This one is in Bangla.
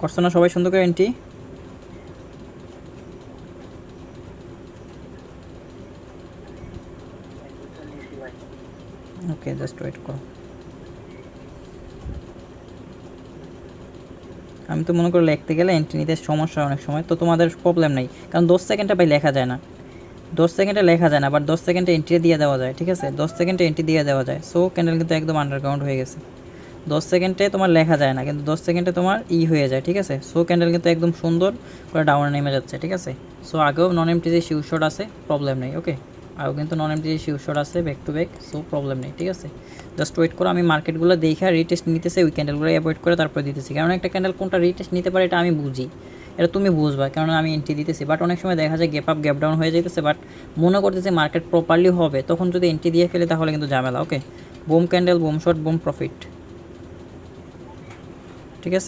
করছো না সবাই সুন্দর করে এন্ট্রি? ওকে, জাস্ট ওয়েট করো। আমি তো মনে করি লিখতে গেলে এন্ট্রি নিতে সমস্যা অনেক সময়, তো তোমাদের প্রবলেম নেই, কারণ 10 সেকেন্ডে ভাই লেখা যায় না। 10 সেকেন্ডে লেখা যায় না, বাট 10 সেকেন্ডে এন্ট্রি দিয়ে দেওয়া যায়, ঠিক আছে? 10 সেকেন্ডে এন্ট্রি দিয়ে দেওয়া যায়। সো ক্যান্ডেল কিন্তু একদম আন্ডারগ্রাউন্ড হয়ে গেছে। 10 সেকেন্ডে তোমার লেখা যায় না, কিন্তু 10 সেকেন্ডে তোমার হয়ে যায়, ঠিক আছে? সো ক্যান্ডেল কিন্তু একদম সুন্দর করে ডাউনে নেমে যাচ্ছে, ঠিক আছে? সো আগেও নন এমটি যে শিউ শট আছে, প্রবলেম নেই, ওকে? আগেও কিন্তু নন এমটি যে শিউ শট আছে back to back, so problem নেই, ঠিক আছে? জাস্ট ওয়েট করো, আমি মার্কেটগুলো দেখে রিটেস্ট নিতেছে, ওই ক্যান্ডেলগুলো অ্যাভয়েড করে তারপরে দিতেছি, কারণ একটা ক্যান্ডেল কোনটা রিটেস্ট নিতে পারে এটা আমি বুঝি, এটা তুমি বুঝবা, কারণ আমি এন্ট্রি দিতেছি। বাট অনেক সময় দেখা যায় গ্যাপ আপ গ্যাপ ডাউন হয়ে যেতেছে, বাট মনে করতেছে মার্কেট প্রপারলি হবে, তখন যদি এন্ট্রি দিয়ে ফেলে তাহলে কিন্তু ঝামেলা, okay? Boom candle, boom shot, boom profit, ঠিক আছে?